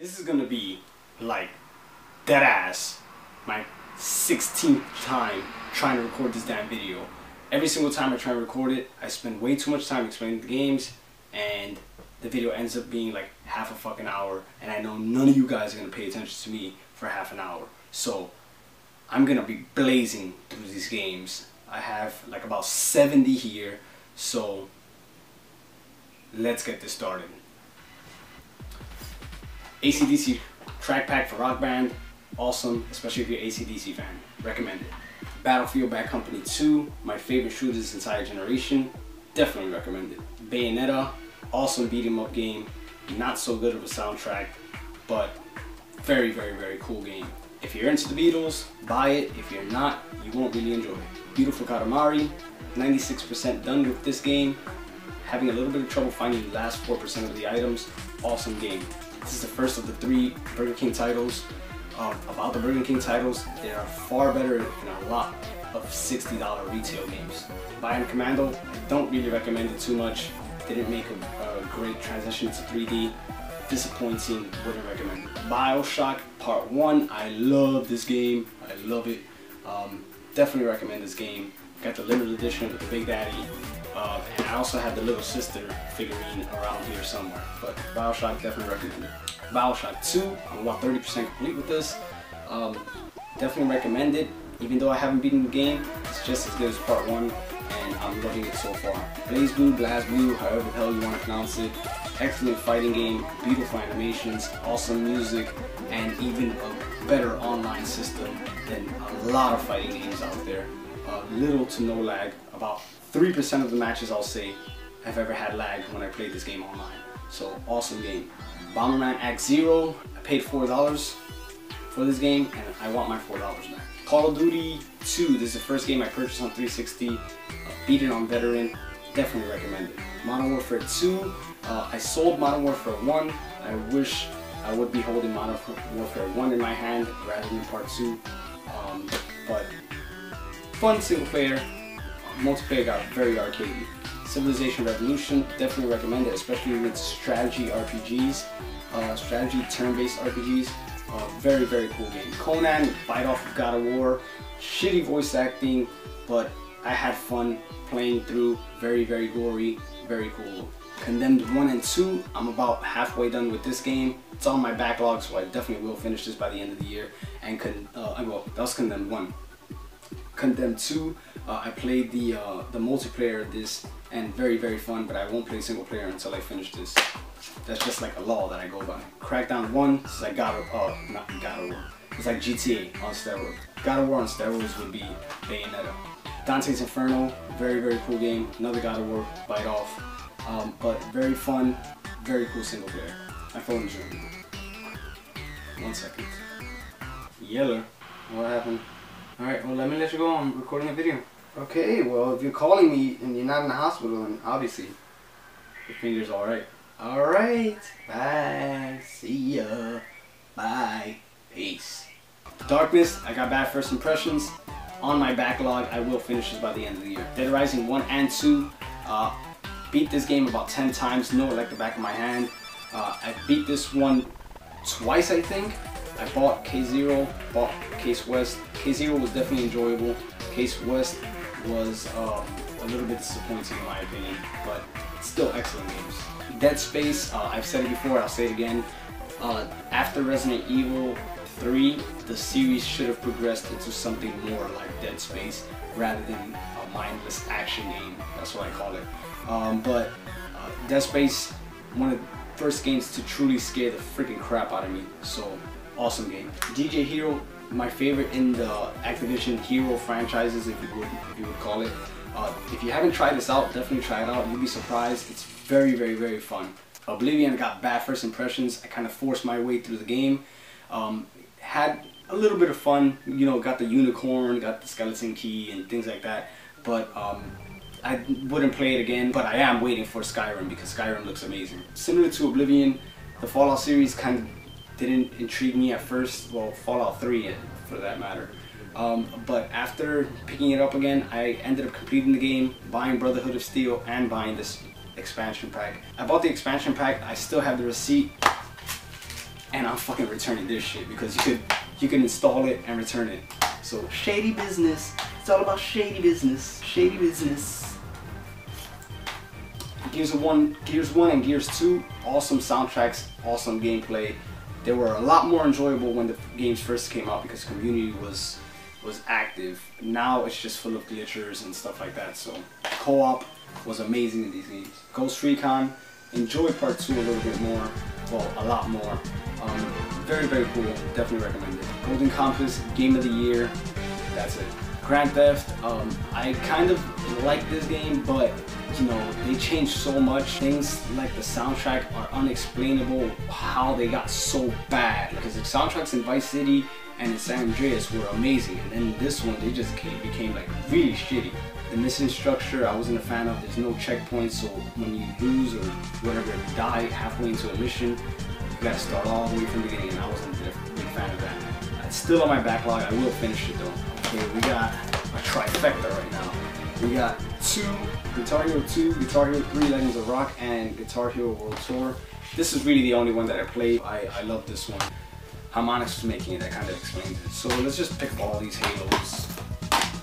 This is gonna be like dead ass my 16th time trying to record this damn video. Every single time I try and record it, I spend way too much time explaining the games, and the video ends up being like half a fucking hour, and I know none of you guys are gonna pay attention to me for half an hour. So I'm gonna be blazing through these games. I have like about 70 here, so let's get this started. AC/DC track pack for Rock Band, awesome, especially if you're an AC/DC fan, recommend it. Battlefield Bad Company 2, my favorite shooter this entire generation, definitely recommend it. Bayonetta, awesome beat 'em up game, not so good of a soundtrack, but very, very, very cool game. If you're into the Beatles, buy it. If you're not, you won't really enjoy it. Beautiful Katamari, 96% done with this game. Having a little bit of trouble finding the last 4% of the items. Awesome game. This is the first of the 3 Burger King titles. About the Burger King titles, they are far better than a lot of $60 retail games. Bionic Commando, I don't really recommend it too much. Didn't make a great transition to 3D. Disappointing, wouldn't recommend it. BioShock Part 1, I love this game. I love it. Definitely recommend this game. Got the limited edition with the Big Daddy. And I also have the little sister figurine around here somewhere. But BioShock, definitely recommend it. BioShock 2, I'm about 30% complete with this. Definitely recommend it. Even though I haven't beaten the game, it's just as good as Part 1, and I'm loving it so far. BlazBlue, BlazBlue, however the hell you want to pronounce it. Excellent fighting game, beautiful animations, awesome music, and even a better online system than a lot of fighting games out there. Little to no lag. About 3% of the matches, I'll say, have ever had lag when I played this game online. So awesome game. Bomberman Act Zero, I paid $4 for this game, and I want my $4 back. Call of Duty 2, this is the first game I purchased on 360. Beat it on Veteran, definitely recommend it. Modern Warfare 2, I sold Modern Warfare 1. I wish I would be holding Modern Warfare 1 in my hand rather than Part 2. But fun single player, multiplayer got very arcadey. Civilization Revolution, definitely recommend it, especially with strategy RPGs, strategy turn-based RPGs. Very, very cool game. Conan, Fight Off of God of War, shitty voice acting, but I had fun playing through. Very, very gory, very cool. Condemned 1 and 2, I'm about halfway done with this game. It's on my backlog, so I definitely will finish this by the end of the year. And well, that was Condemned 1. Condemned 2, I played the multiplayer of this, and very, very fun, but I won't play single player until I finish this. That's just like a law that I go by. Crackdown 1, this is like not God of War. It's like GTA on steroids. God of War on steroids would be Bayonetta. Dante's Inferno, very, very cool game. Another God of War bite off. But very fun, very cool single player. My phone is ringing. 1 second. Yeller, what happened? Alright, well, let me let you go. I'm recording a video. Okay, well, if you're calling me and you're not in the hospital, then obviously your finger's alright. Alright, bye, see ya, bye, peace. Darkness, I got bad first impressions. On my backlog, I will finish this by the end of the year. Dead Rising 1 and 2, beat this game about 10 times, know it like the back of my hand. I beat this one twice, I think. I bought K0, bought Case West. K0 was definitely enjoyable. Case West was a little bit disappointing in my opinion, but still excellent games. Dead Space, I've said it before, I'll say it again. After Resident Evil 3, the series should have progressed into something more like Dead Space rather than a mindless action game. That's what I call it. But Dead Space, one of the first games to truly scare the freaking crap out of me. So awesome game. DJ Hero, my favorite in the Activision Hero franchises, if you would call it. If you haven't tried this out, definitely try it out. You'll be surprised. It's very, very, very fun. Oblivion got bad first impressions. I kind of forced my way through the game. Had a little bit of fun. You know, got the unicorn, got the skeleton key, and things like that. But I wouldn't play it again. But I am waiting for Skyrim because Skyrim looks amazing. Similar to Oblivion, the Fallout series kind of didn't intrigue me at first. Well, Fallout 3 for that matter. But after picking it up again, I ended up completing the game, buying Brotherhood of Steel, and buying this expansion pack. I bought the expansion pack. I still have the receipt. and I'm fucking returning this shit because you can install it and return it. So shady business. It's all about shady business. Shady business. Gears 1 and Gears 2, awesome soundtracks, awesome gameplay. They were a lot more enjoyable when the games first came out because the community was active. Now it's just full of glitchers and stuff like that. So co-op was amazing in these games. Ghost Recon, enjoy part 2 a little bit more, well, a lot more. Very, very cool, definitely recommend it. Golden Compass, Game of the Year, that's it. Grand Theft, I kind of like this game, but you know, they changed so much. Things like the soundtrack are unexplainable how they got so bad. Because the soundtracks in Vice City and in San Andreas were amazing, and then this one, they just became like really shitty. The mission structure, I wasn't a fan of. There's no checkpoints, so when you lose or whatever, die halfway into a mission, you gotta start all the way from the beginning, and I wasn't a big fan of that. It's still on my backlog. I will finish it though. Okay, we got a trifecta right now. We got Guitar Hero 2, Guitar Hero 3, Legends of Rock, and Guitar Hero World Tour. This is really the only one that I played. I love this one. Harmonix was making it, that kind of explains it. So let's just pick all these Halos.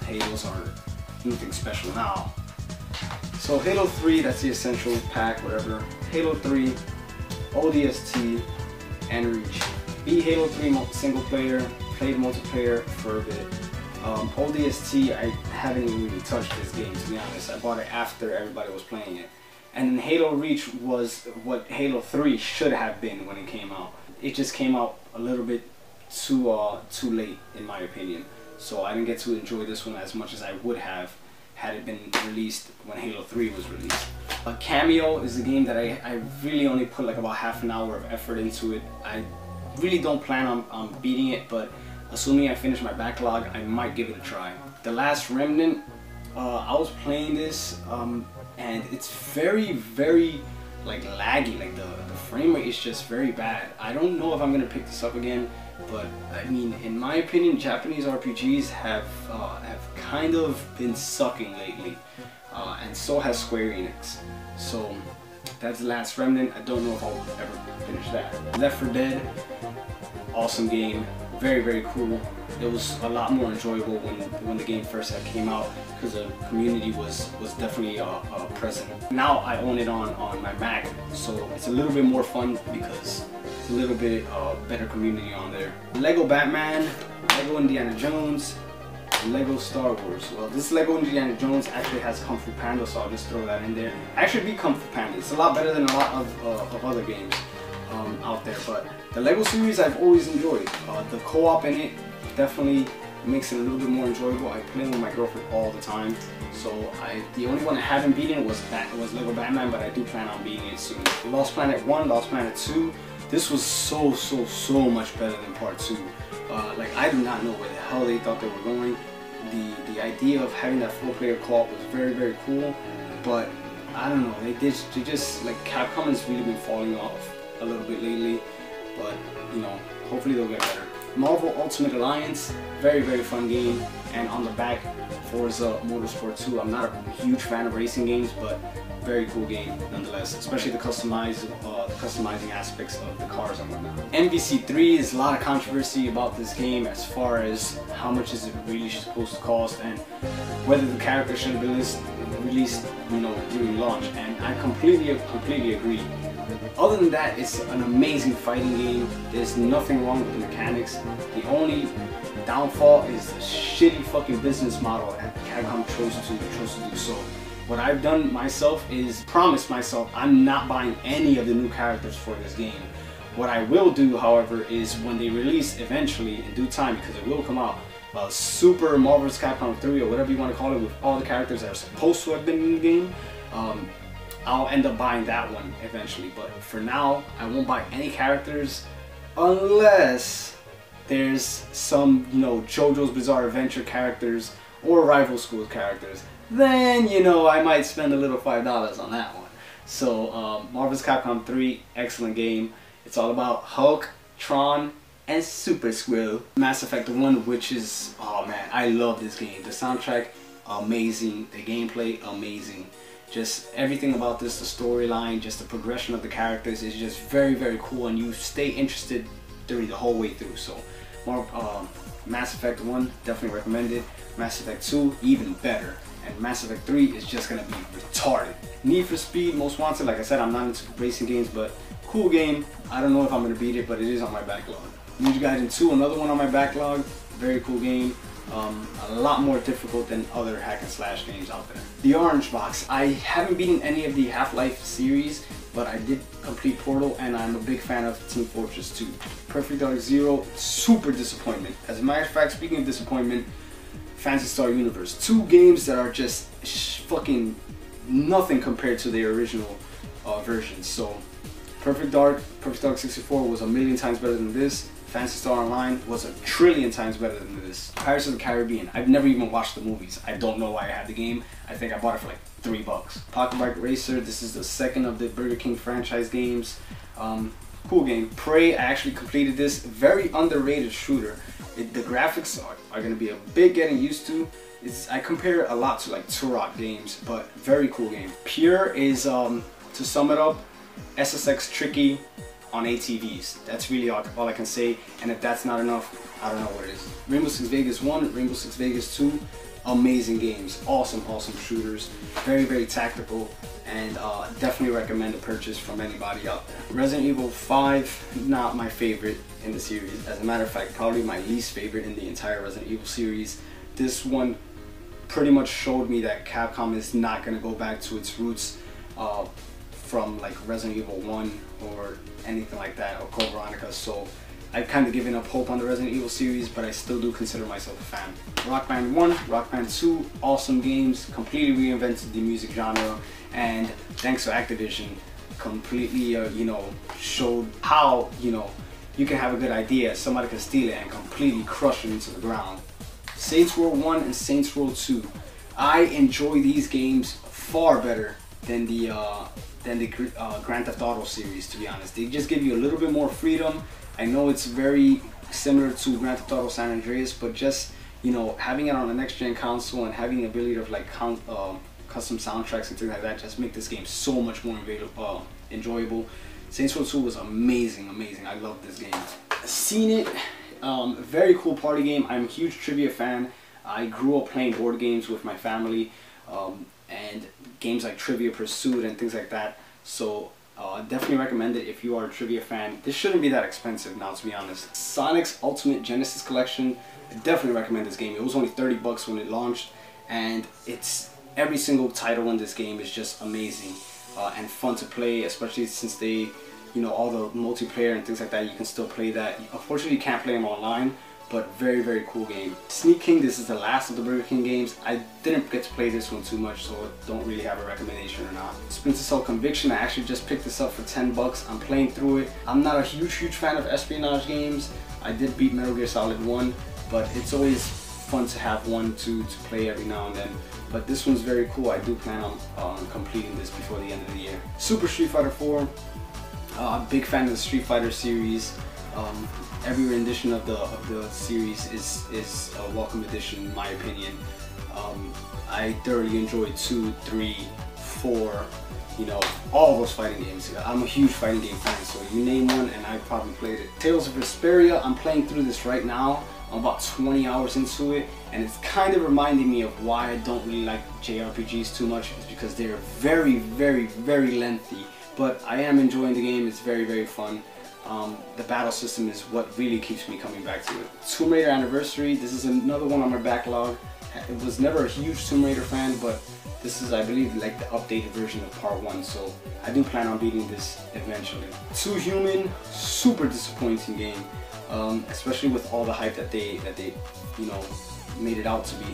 Halos are nothing special now. So Halo 3, that's the essential pack, whatever. Halo 3, ODST, and Reach. Beat Halo 3 single player, played multiplayer for a bit. ODST, I haven't even really touched this game, to be honest. I bought it after everybody was playing it. And then Halo Reach was what Halo 3 should have been when it came out. It just came out a little bit too late, in my opinion. So I didn't get to enjoy this one as much as I would have had it been released when Halo 3 was released. Cameo is a game that I really only put like about half an hour of effort into it. I really don't plan on beating it, but assuming I finish my backlog, I might give it a try. The Last Remnant, I was playing this, and it's very, very like laggy. Like the frame rate is just very bad. I don't know if I'm gonna pick this up again, but I mean, in my opinion, Japanese RPGs have kind of been sucking lately, and so has Square Enix. So that's The Last Remnant. I don't know if I'll ever finish that. Left 4 Dead, awesome game. Very, very cool. It was a lot more enjoyable when the game first came out because the community was definitely present. Now I own it on my Mac, so it's a little bit more fun because it's a little bit better community on there. Lego Batman, Lego Indiana Jones, Lego Star Wars. Well, this Lego Indiana Jones actually has Kung Fu Panda, so I'll just throw that in there. I actually beat Kung Fu Panda. It's a lot better than a lot of other games out there, but the Lego series I've always enjoyed. The co-op in it definitely makes it a little bit more enjoyable. I play with my girlfriend all the time, so the only one I haven't beaten was Lego Batman, but I do plan on beating it soon. Lost Planet 1, Lost Planet 2, this was so much better than part 2. Like, I do not know where the hell they thought they were going. The idea of having that 4-player co-op was very, very cool, but I don't know, they just like, Capcom has really been falling off a little bit lately, but you know, hopefully they'll get better. Marvel Ultimate Alliance, very, very fun game, and on the back, Forza Motorsport 2. I'm not a huge fan of racing games, but very cool game nonetheless, especially the customizing aspects of the cars and whatnot. MVC3 is a lot of controversy about this game as far as how much is it really supposed to cost and whether the character should have been released, you know, during launch, and I completely agree. Other than that, it's an amazing fighting game. There's nothing wrong with the mechanics. The only downfall is the shitty fucking business model that Capcom chose to do. So what I've done myself is promise myself I'm not buying any of the new characters for this game. What I will do, however, is when they release eventually in due time, because it will come out, Super Marvel's Capcom 3 or whatever you want to call it, with all the characters that are supposed to have been in the game, I'll end up buying that one eventually. But for now, I won't buy any characters unless there's some, you know, JoJo's Bizarre Adventure characters or Rival Schools characters. Then, you know, I might spend a little $5 on that one. So Marvel's Capcom 3, excellent game. It's all about Hulk, Tron, and Super Squirrel. Mass Effect 1, which is, oh man, I love this game. The soundtrack, amazing. The gameplay, amazing. Just everything about this, the storyline, just the progression of the characters is just very, very cool, and you stay interested 3 the whole way through. So more Mass Effect 1, definitely recommended. Mass Effect 2, even better. And Mass Effect 3 is just gonna be retarded. Need for Speed Most Wanted, like I said, I'm not into racing games, but cool game. I don't know if I'm gonna beat it, but it is on my backlog. Ninja Gaiden 2, another one on my backlog. Very cool game. A lot more difficult than other hack and slash games out there. The Orange Box. I haven't beaten any of the Half-Life series, but I did complete Portal, and I'm a big fan of Team Fortress 2. Perfect Dark Zero, super disappointment. As a matter of fact, speaking of disappointment, Phantasy Star Universe. 2 games that are just fucking nothing compared to their original versions. So Perfect Dark 64 was a million times better than this. Phantasy Star Online was a trillion times better than this. Pirates of the Caribbean. I've never even watched the movies. I don't know why I had the game. I think I bought it for like $3. Pocket Bike Racer. This is the second of the Burger King franchise games. Cool game. Prey. I actually completed this. Very underrated shooter. The graphics are going to be a bit getting used to. I compare it a lot to like Turok games, but very cool game. Pure is, to sum it up, SSX Tricky on ATVs. That's really all I can say, and if that's not enough, I don't know what it is. Rainbow Six Vegas 1, Rainbow Six Vegas 2, amazing games, awesome shooters, very tactical, and definitely recommend a purchase from anybody out there. Resident Evil 5, not my favorite in the series. As a matter of fact, probably my least favorite in the entire Resident Evil series. This one pretty much showed me that Capcom is not going to go back to its roots from like Resident Evil 1 or anything like that, or Code Veronica. So I've kind of given up hope on the Resident Evil series, but I still do consider myself a fan. Rock Band 1, Rock Band 2, awesome games, completely reinvented the music genre, and thanks to Activision, completely you know, showed how, you know, you can have a good idea, somebody can steal it and completely crush it into the ground. Saints Row 1 and Saints Row 2. I enjoy these games far better than the Grand Theft Auto series, to be honest. They just give you a little bit more freedom. I know it's very similar to Grand Theft Auto San Andreas, but just, you know, having it on a next-gen console and having the ability of like custom soundtracks and things like that just make this game so much more enjoyable. Saints Row 2 was amazing. I love this game. Seen it. Very cool party game. I'm a huge trivia fan. I grew up playing board games with my family, and games like Trivia Pursuit and things like that. So definitely recommend it if you are a trivia fan. This shouldn't be that expensive now, to be honest. Sonic's Ultimate Genesis Collection. I definitely recommend this game. It was only $30 when it launched, and it's every single title in this game is just amazing and fun to play, especially since they, you know, all the multiplayer and things like that, you can still play that. Unfortunately, you can't play them online, but very cool game. Sneak King, this is the last of the Burger King games. I didn't get to play this one too much, so I don't really have a recommendation or not. Splinter Cell Conviction, I actually just picked this up for $10. I'm playing through it. I'm not a huge fan of espionage games. I did beat Metal Gear Solid 1, but it's always fun to have one to play every now and then. But this one's very cool. I do plan on completing this before the end of the year. Super Street Fighter 4. Big fan of the Street Fighter series. Every rendition of the series is a welcome addition, in my opinion. I thoroughly enjoyed 2, 3, 4, you know, all those fighting games. I'm a huge fighting game fan, so you name one and I probably played it. Tales of Vesperia, I'm playing through this right now. I'm about 20 hours into it, and it's kind of reminding me of why I don't really like JRPGs too much. It's because they're very lengthy. But I am enjoying the game. It's very fun. The battle system is what really keeps me coming back to it. Tomb Raider Anniversary. This is another one on my backlog. I was never a huge Tomb Raider fan, but this is, I believe, like the updated version of Part 1. So I do plan on beating this eventually. Two Human. Super disappointing game. Especially with all the hype that they you know, made it out to be.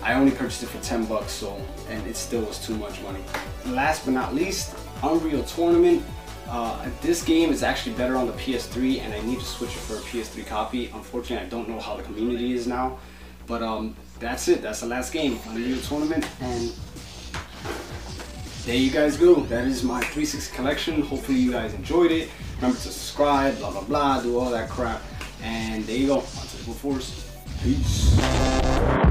I only purchased it for $10, so, and it still was too much money. Last but not least, Unreal Tournament. This game is actually better on the PS3, and I need to switch it for a PS3 copy. Unfortunately, I don't know how the community is now, but that's it. That's the last game, Unreal Tournament, and there you guys go. That is my 360 collection. Hopefully you guys enjoyed it. Remember to subscribe, blah blah blah, do all that crap, and there you go. On to the full force. Peace.